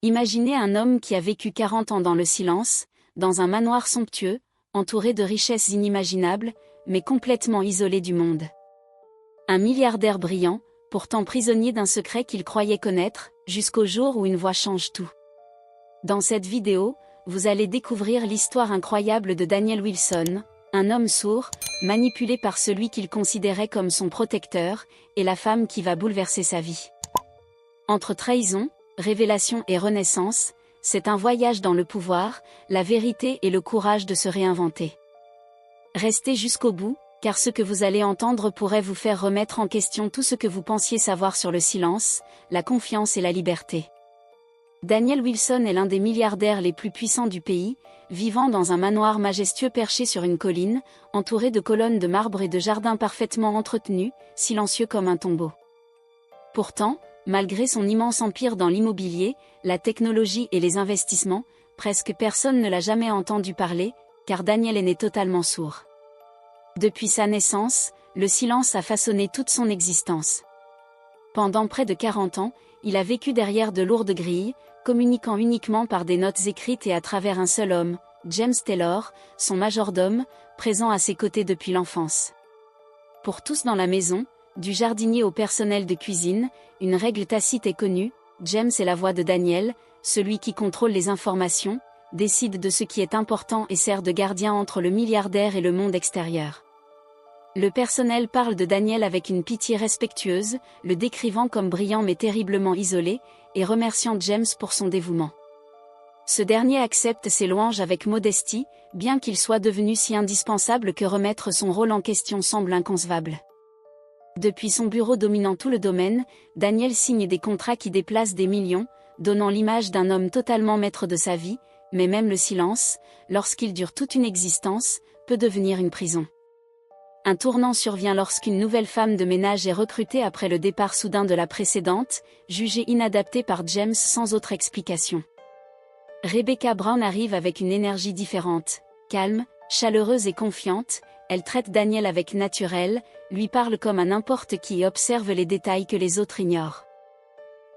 Imaginez un homme qui a vécu 40 ans dans le silence, dans un manoir somptueux, entouré de richesses inimaginables, mais complètement isolé du monde. Un milliardaire brillant, pourtant prisonnier d'un secret qu'il croyait connaître, jusqu'au jour où une voix change tout. Dans cette vidéo, vous allez découvrir l'histoire incroyable de Daniel Wilson, un homme sourd, manipulé par celui qu'il considérait comme son protecteur, et la femme qui va bouleverser sa vie. Entre trahison, révélation et renaissance, c'est un voyage dans le pouvoir, la vérité et le courage de se réinventer. Restez jusqu'au bout, car ce que vous allez entendre pourrait vous faire remettre en question tout ce que vous pensiez savoir sur le silence, la confiance et la liberté. Daniel Wilson est l'un des milliardaires les plus puissants du pays, vivant dans un manoir majestueux perché sur une colline, entouré de colonnes de marbre et de jardins parfaitement entretenus, silencieux comme un tombeau. Pourtant, malgré son immense empire dans l'immobilier, la technologie et les investissements, presque personne ne l'a jamais entendu parler, car Daniel est né totalement sourd. Depuis sa naissance, le silence a façonné toute son existence. Pendant près de 40 ans, il a vécu derrière de lourdes grilles, communiquant uniquement par des notes écrites et à travers un seul homme, James Taylor, son majordome, présent à ses côtés depuis l'enfance. Pour tous dans la maison, du jardinier au personnel de cuisine, une règle tacite est connue, James est la voix de Daniel, celui qui contrôle les informations, décide de ce qui est important et sert de gardien entre le milliardaire et le monde extérieur. Le personnel parle de Daniel avec une pitié respectueuse, le décrivant comme brillant mais terriblement isolé, et remerciant James pour son dévouement. Ce dernier accepte ses louanges avec modestie, bien qu'il soit devenu si indispensable que remettre son rôle en question semble inconcevable. Depuis son bureau dominant tout le domaine, Daniel signe des contrats qui déplacent des millions, donnant l'image d'un homme totalement maître de sa vie, mais même le silence, lorsqu'il dure toute une existence, peut devenir une prison. Un tournant survient lorsqu'une nouvelle femme de ménage est recrutée après le départ soudain de la précédente, jugée inadaptée par James sans autre explication. Rebecca Brown arrive avec une énergie différente, calme, chaleureuse et confiante, elle traite Daniel avec naturel, lui parle comme à n'importe qui et observe les détails que les autres ignorent.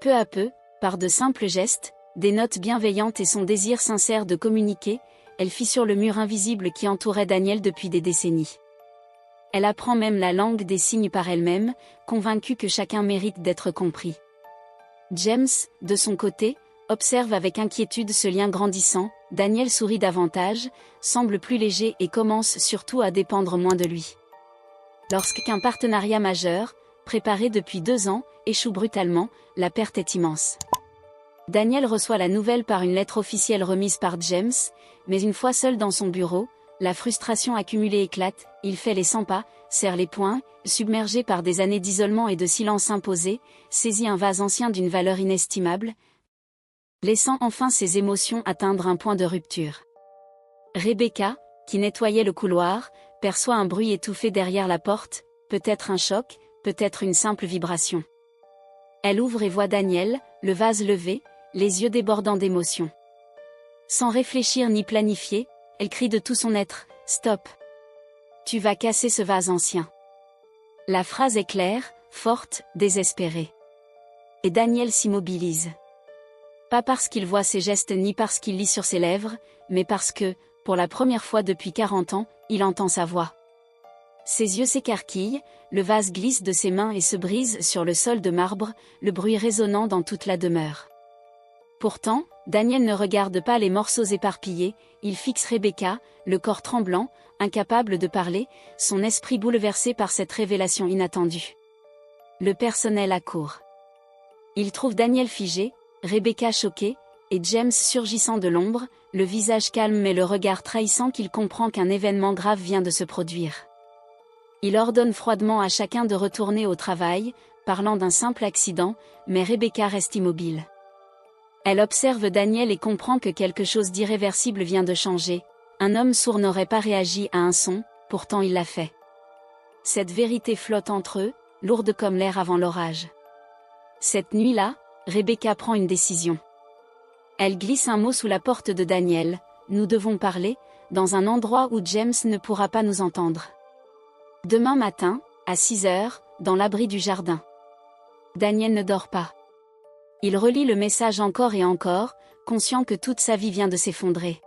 Peu à peu, par de simples gestes, des notes bienveillantes et son désir sincère de communiquer, elle fissure le mur invisible qui entourait Daniel depuis des décennies. Elle apprend même la langue des signes par elle-même, convaincue que chacun mérite d'être compris. James, de son côté, observe avec inquiétude ce lien grandissant, Daniel sourit davantage, semble plus léger et commence surtout à dépendre moins de lui. Lorsqu'un partenariat majeur, préparé depuis 2 ans, échoue brutalement, la perte est immense. Daniel reçoit la nouvelle par une lettre officielle remise par James, mais une fois seul dans son bureau, la frustration accumulée éclate, il fait les 100 pas, serre les poings, submergé par des années d'isolement et de silence imposé, saisit un vase ancien d'une valeur inestimable, laissant enfin ses émotions atteindre un point de rupture. Rebecca, qui nettoyait le couloir, perçoit un bruit étouffé derrière la porte, peut-être un choc, peut-être une simple vibration. Elle ouvre et voit Daniel, le vase levé, les yeux débordant d'émotion. Sans réfléchir ni planifier, elle crie de tout son être, « Stop! Tu vas casser ce vase ancien. » La phrase est claire, forte, désespérée. Et Daniel s'immobilise. Pas parce qu'il voit ses gestes ni parce qu'il lit sur ses lèvres, mais parce que, pour la première fois depuis 40 ans, il entend sa voix. Ses yeux s'écarquillent, le vase glisse de ses mains et se brise sur le sol de marbre, le bruit résonnant dans toute la demeure. Pourtant, Daniel ne regarde pas les morceaux éparpillés, il fixe Rebecca, le corps tremblant, incapable de parler, son esprit bouleversé par cette révélation inattendue. Le personnel accourt. Il trouve Daniel figé, Rebecca choquée, et James surgissant de l'ombre, le visage calme mais le regard trahissant qu'il comprend qu'un événement grave vient de se produire. Il ordonne froidement à chacun de retourner au travail, parlant d'un simple accident, mais Rebecca reste immobile. Elle observe Daniel et comprend que quelque chose d'irréversible vient de changer. Un homme sourd n'aurait pas réagi à un son, pourtant il l'a fait. Cette vérité flotte entre eux, lourde comme l'air avant l'orage. Cette nuit-là, Rebecca prend une décision. Elle glisse un mot sous la porte de Daniel, « Nous devons parler, dans un endroit où James ne pourra pas nous entendre. » Demain matin, à 6 heures, dans l'abri du jardin. Daniel ne dort pas. Il relit le message encore et encore, conscient que toute sa vie vient de s'effondrer.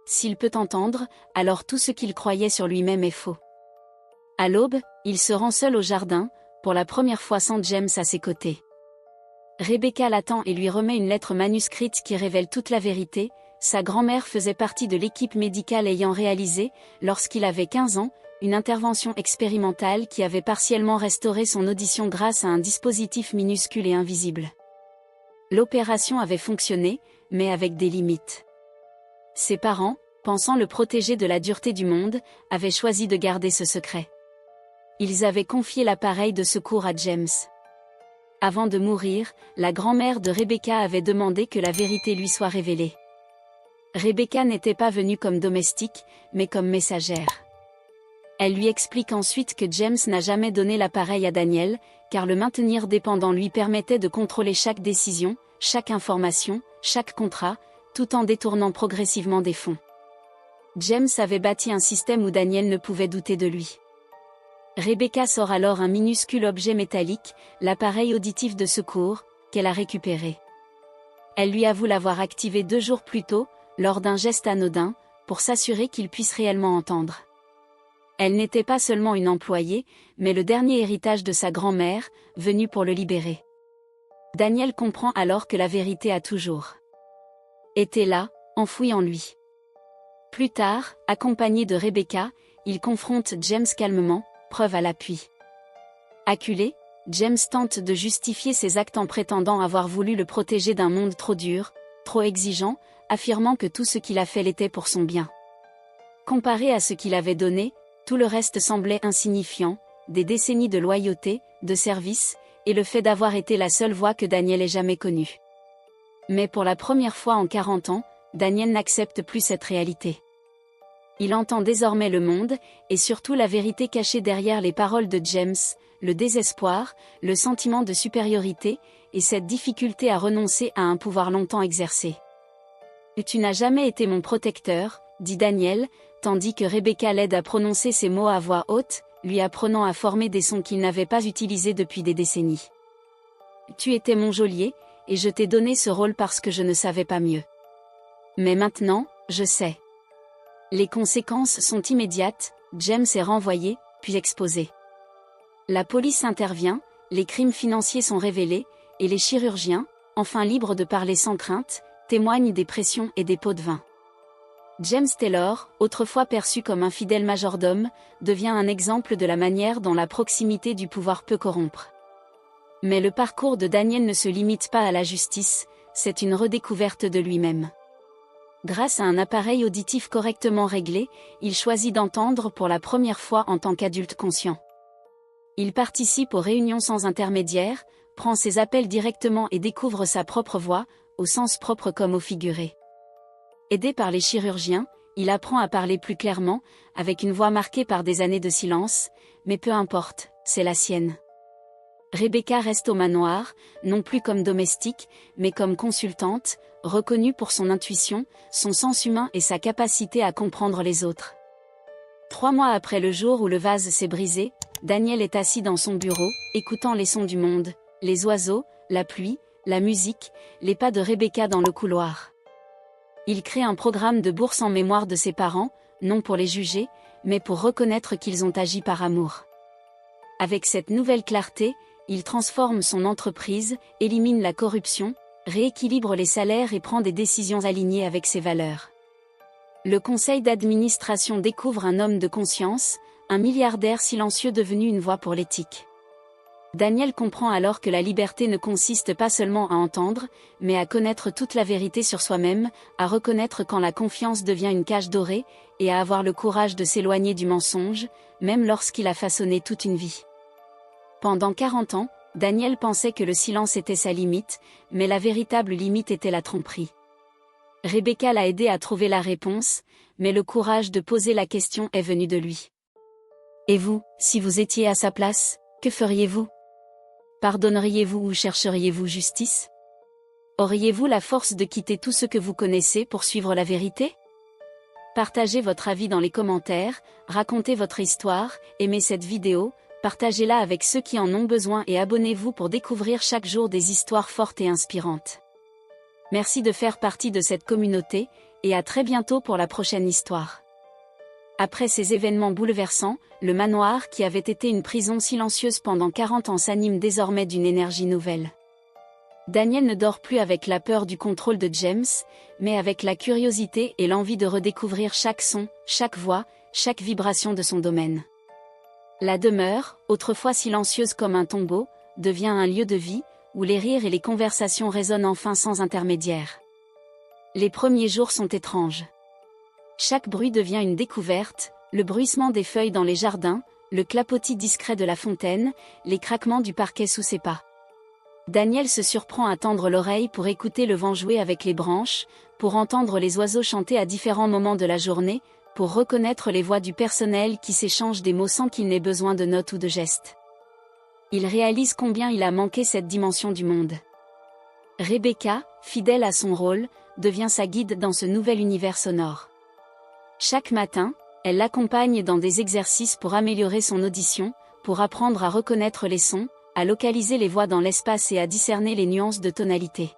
S'il peut entendre, alors tout ce qu'il croyait sur lui-même est faux. À l'aube, il se rend seul au jardin, pour la première fois sans James à ses côtés. Rebecca l'attend et lui remet une lettre manuscrite qui révèle toute la vérité. Sa grand-mère faisait partie de l'équipe médicale ayant réalisé, lorsqu'il avait 15 ans, une intervention expérimentale qui avait partiellement restauré son audition grâce à un dispositif minuscule et invisible. L'opération avait fonctionné, mais avec des limites. Ses parents, pensant le protéger de la dureté du monde, avaient choisi de garder ce secret. Ils avaient confié l'appareil de secours à James. Avant de mourir, la grand-mère de Rebecca avait demandé que la vérité lui soit révélée. Rebecca n'était pas venue comme domestique, mais comme messagère. Elle lui explique ensuite que James n'a jamais donné l'appareil à Daniel, car le maintenir dépendant lui permettait de contrôler chaque décision, chaque information, chaque contrat, tout en détournant progressivement des fonds. James avait bâti un système où Daniel ne pouvait douter de lui. Rebecca sort alors un minuscule objet métallique, l'appareil auditif de secours, qu'elle a récupéré. Elle lui avoue l'avoir activé 2 jours plus tôt, lors d'un geste anodin, pour s'assurer qu'il puisse réellement entendre. Elle n'était pas seulement une employée, mais le dernier héritage de sa grand-mère, venu pour le libérer. Daniel comprend alors que la vérité a toujours été là, enfouie en lui. Plus tard, accompagné de Rebecca, il confronte James calmement, preuve à l'appui. Acculé, James tente de justifier ses actes en prétendant avoir voulu le protéger d'un monde trop dur, trop exigeant, affirmant que tout ce qu'il a fait l'était pour son bien. Comparé à ce qu'il avait donné, tout le reste semblait insignifiant, des décennies de loyauté, de service, et le fait d'avoir été la seule voix que Daniel ait jamais connue. Mais pour la première fois en 40 ans, Daniel n'accepte plus cette réalité. Il entend désormais le monde, et surtout la vérité cachée derrière les paroles de James, le désespoir, le sentiment de supériorité, et cette difficulté à renoncer à un pouvoir longtemps exercé. « Tu n'as jamais été mon protecteur », dit Daniel, tandis que Rebecca l'aide à prononcer ces mots à voix haute, lui apprenant à former des sons qu'il n'avait pas utilisés depuis des décennies. « Tu étais mon geôlier, et je t'ai donné ce rôle parce que je ne savais pas mieux. Mais maintenant, je sais. » Les conséquences sont immédiates, James est renvoyé, puis exposé. La police intervient, les crimes financiers sont révélés, et les chirurgiens, enfin libres de parler sans crainte, témoignent des pressions et des pots de vin. James Taylor, autrefois perçu comme un fidèle majordome, devient un exemple de la manière dont la proximité du pouvoir peut corrompre. Mais le parcours de Daniel ne se limite pas à la justice, c'est une redécouverte de lui-même. Grâce à un appareil auditif correctement réglé, il choisit d'entendre pour la première fois en tant qu'adulte conscient. Il participe aux réunions sans intermédiaire, prend ses appels directement et découvre sa propre voix, au sens propre comme au figuré. Aidé par les chirurgiens, il apprend à parler plus clairement, avec une voix marquée par des années de silence, mais peu importe, c'est la sienne. Rebecca reste au manoir, non plus comme domestique, mais comme consultante, reconnue pour son intuition, son sens humain et sa capacité à comprendre les autres. 3 mois après le jour où le vase s'est brisé, Daniel est assis dans son bureau, écoutant les sons du monde, les oiseaux, la pluie, la musique, les pas de Rebecca dans le couloir. Il crée un programme de bourse en mémoire de ses parents, non pour les juger, mais pour reconnaître qu'ils ont agi par amour. Avec cette nouvelle clarté, il transforme son entreprise, élimine la corruption, rééquilibre les salaires et prend des décisions alignées avec ses valeurs. Le conseil d'administration découvre un homme de conscience, un milliardaire silencieux devenu une voix pour l'éthique. Daniel comprend alors que la liberté ne consiste pas seulement à entendre, mais à connaître toute la vérité sur soi-même, à reconnaître quand la confiance devient une cage dorée, et à avoir le courage de s'éloigner du mensonge, même lorsqu'il a façonné toute une vie. Pendant 40 ans, Daniel pensait que le silence était sa limite, mais la véritable limite était la tromperie. Rebecca l'a aidé à trouver la réponse, mais le courage de poser la question est venu de lui. Et vous, si vous étiez à sa place, que feriez-vous ? Pardonneriez-vous ou chercheriez-vous justice ? Auriez-vous la force de quitter tout ce que vous connaissez pour suivre la vérité ? Partagez votre avis dans les commentaires, racontez votre histoire, aimez cette vidéo, partagez-la avec ceux qui en ont besoin et abonnez-vous pour découvrir chaque jour des histoires fortes et inspirantes. Merci de faire partie de cette communauté, et à très bientôt pour la prochaine histoire. Après ces événements bouleversants, le manoir qui avait été une prison silencieuse pendant 40 ans s'anime désormais d'une énergie nouvelle. Daniel ne dort plus avec la peur du contrôle de James, mais avec la curiosité et l'envie de redécouvrir chaque son, chaque voix, chaque vibration de son domaine. La demeure, autrefois silencieuse comme un tombeau, devient un lieu de vie, où les rires et les conversations résonnent enfin sans intermédiaire. Les premiers jours sont étranges. Chaque bruit devient une découverte, le bruissement des feuilles dans les jardins, le clapotis discret de la fontaine, les craquements du parquet sous ses pas. Daniel se surprend à tendre l'oreille pour écouter le vent jouer avec les branches, pour entendre les oiseaux chanter à différents moments de la journée, pour reconnaître les voix du personnel qui s'échangent des mots sans qu'il n'ait besoin de notes ou de gestes. Il réalise combien il a manqué cette dimension du monde. Rebecca, fidèle à son rôle, devient sa guide dans ce nouvel univers sonore. Chaque matin, elle l'accompagne dans des exercices pour améliorer son audition, pour apprendre à reconnaître les sons, à localiser les voix dans l'espace et à discerner les nuances de tonalité.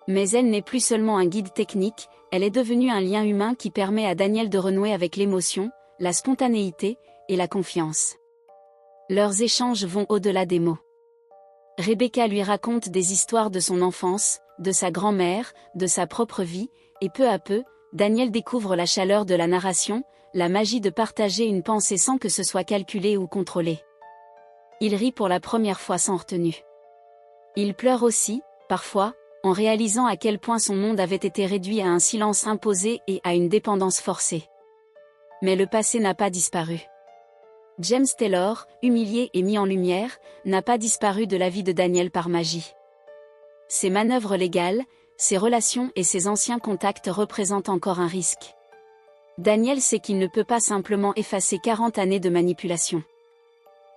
Mais elle n'est plus seulement un guide technique, elle est devenue un lien humain qui permet à Daniel de renouer avec l'émotion, la spontanéité et la confiance. Leurs échanges vont au-delà des mots. Rebecca lui raconte des histoires de son enfance, de sa grand-mère, de sa propre vie, et peu à peu, Daniel découvre la chaleur de la narration, la magie de partager une pensée sans que ce soit calculé ou contrôlé. Il rit pour la première fois sans retenue. Il pleure aussi, parfois, en réalisant à quel point son monde avait été réduit à un silence imposé et à une dépendance forcée. Mais le passé n'a pas disparu. James Taylor, humilié et mis en lumière, n'a pas disparu de la vie de Daniel par magie. Ses manœuvres légales, ses relations et ses anciens contacts représentent encore un risque. Daniel sait qu'il ne peut pas simplement effacer 40 années de manipulation.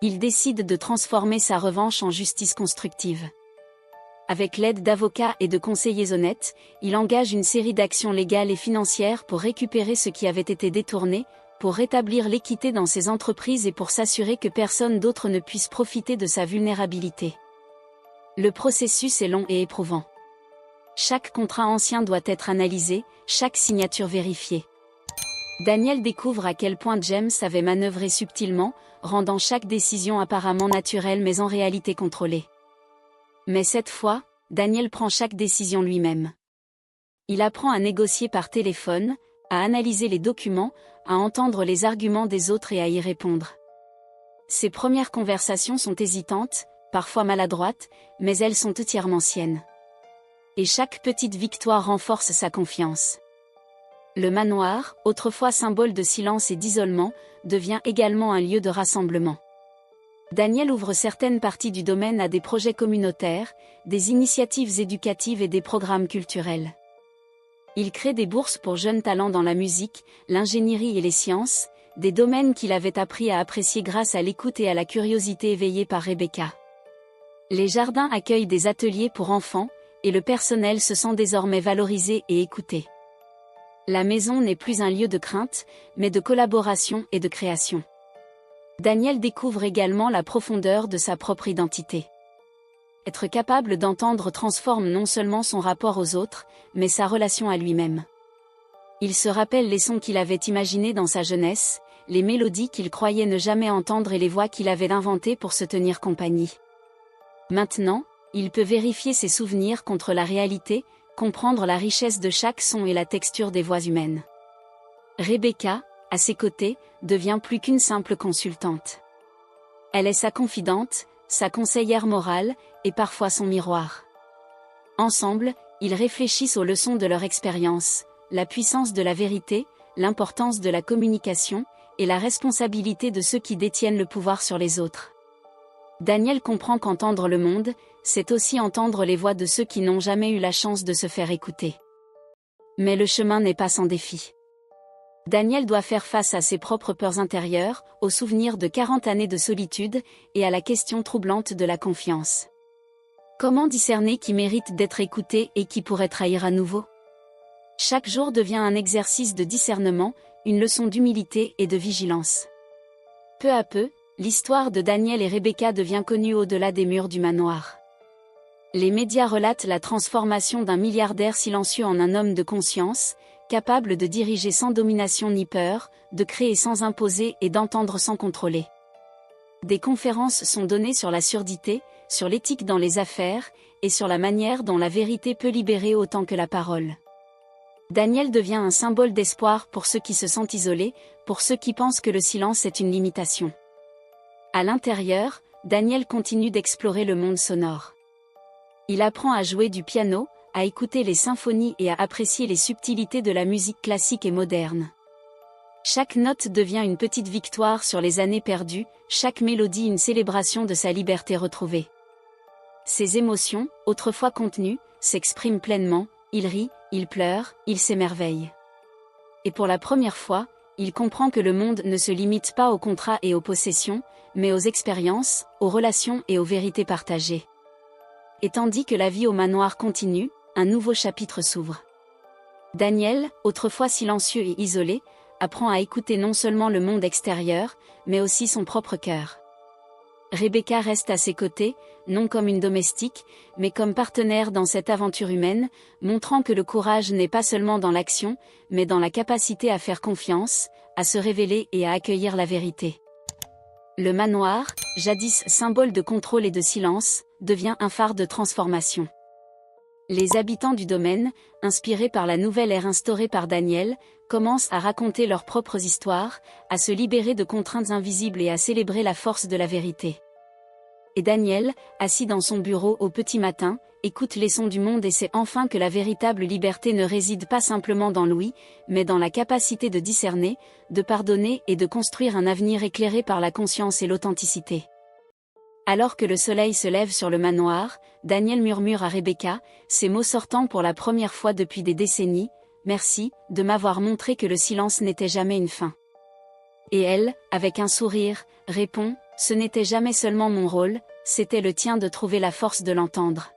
Il décide de transformer sa revanche en justice constructive. Avec l'aide d'avocats et de conseillers honnêtes, il engage une série d'actions légales et financières pour récupérer ce qui avait été détourné, pour rétablir l'équité dans ses entreprises et pour s'assurer que personne d'autre ne puisse profiter de sa vulnérabilité. Le processus est long et éprouvant. Chaque contrat ancien doit être analysé, chaque signature vérifiée. Daniel découvre à quel point James avait manœuvré subtilement, rendant chaque décision apparemment naturelle mais en réalité contrôlée. Mais cette fois, Daniel prend chaque décision lui-même. Il apprend à négocier par téléphone, à analyser les documents, à entendre les arguments des autres et à y répondre. Ses premières conversations sont hésitantes, parfois maladroites, mais elles sont entièrement siennes. Et chaque petite victoire renforce sa confiance. Le manoir, autrefois symbole de silence et d'isolement, devient également un lieu de rassemblement. Daniel ouvre certaines parties du domaine à des projets communautaires, des initiatives éducatives et des programmes culturels. Il crée des bourses pour jeunes talents dans la musique, l'ingénierie et les sciences, des domaines qu'il avait appris à apprécier grâce à l'écoute et à la curiosité éveillée par Rebecca. Les jardins accueillent des ateliers pour enfants, et le personnel se sent désormais valorisé et écouté. La maison n'est plus un lieu de crainte, mais de collaboration et de création. Daniel découvre également la profondeur de sa propre identité. Être capable d'entendre transforme non seulement son rapport aux autres, mais sa relation à lui-même. Il se rappelle les sons qu'il avait imaginés dans sa jeunesse, les mélodies qu'il croyait ne jamais entendre et les voix qu'il avait inventées pour se tenir compagnie. Maintenant, il peut vérifier ses souvenirs contre la réalité, comprendre la richesse de chaque son et la texture des voix humaines. Rebecca, à ses côtés, devient plus qu'une simple consultante. Elle est sa confidente, sa conseillère morale, et parfois son miroir. Ensemble, ils réfléchissent aux leçons de leur expérience, la puissance de la vérité, l'importance de la communication, et la responsabilité de ceux qui détiennent le pouvoir sur les autres. Daniel comprend qu'entendre le monde, c'est aussi entendre les voix de ceux qui n'ont jamais eu la chance de se faire écouter. Mais le chemin n'est pas sans défi. Daniel doit faire face à ses propres peurs intérieures, aux souvenirs de 40 années de solitude, et à la question troublante de la confiance. Comment discerner qui mérite d'être écouté et qui pourrait trahir à nouveau? Chaque jour devient un exercice de discernement, une leçon d'humilité et de vigilance. Peu à peu, L'histoire de Daniel et Rebecca devient connue au-delà des murs du manoir. Les médias relatent la transformation d'un milliardaire silencieux en un homme de conscience, capable de diriger sans domination ni peur, de créer sans imposer et d'entendre sans contrôler. Des conférences sont données sur la surdité, sur l'éthique dans les affaires, et sur la manière dont la vérité peut libérer autant que la parole. Daniel devient un symbole d'espoir pour ceux qui se sentent isolés, pour ceux qui pensent que le silence est une limitation. À l'intérieur, Daniel continue d'explorer le monde sonore. Il apprend à jouer du piano, à écouter les symphonies et à apprécier les subtilités de la musique classique et moderne. Chaque note devient une petite victoire sur les années perdues, chaque mélodie une célébration de sa liberté retrouvée. Ses émotions, autrefois contenues, s'expriment pleinement, il rit, il pleure, il s'émerveille. Et pour la première fois, il comprend que le monde ne se limite pas aux contrats et aux possessions, mais aux expériences, aux relations et aux vérités partagées. Et tandis que la vie au manoir continue, un nouveau chapitre s'ouvre. Daniel, autrefois silencieux et isolé, apprend à écouter non seulement le monde extérieur, mais aussi son propre cœur. Rebecca reste à ses côtés, non comme une domestique, mais comme partenaire dans cette aventure humaine, montrant que le courage n'est pas seulement dans l'action, mais dans la capacité à faire confiance, à se révéler et à accueillir la vérité. Le manoir, jadis symbole de contrôle et de silence, devient un phare de transformation. Les habitants du domaine, inspirés par la nouvelle ère instaurée par Daniel, commencent à raconter leurs propres histoires, à se libérer de contraintes invisibles et à célébrer la force de la vérité. Et Daniel, assis dans son bureau au petit matin, écoute les sons du monde et sait enfin que la véritable liberté ne réside pas simplement dans l'ouïe, mais dans la capacité de discerner, de pardonner et de construire un avenir éclairé par la conscience et l'authenticité. Alors que le soleil se lève sur le manoir, Daniel murmure à Rebecca, ces mots sortant pour la première fois depuis des décennies, « Merci, de m'avoir montré que le silence n'était jamais une fin. » Et elle, avec un sourire, répond, « Ce n'était jamais seulement mon rôle, c'était le tien de trouver la force de l'entendre. »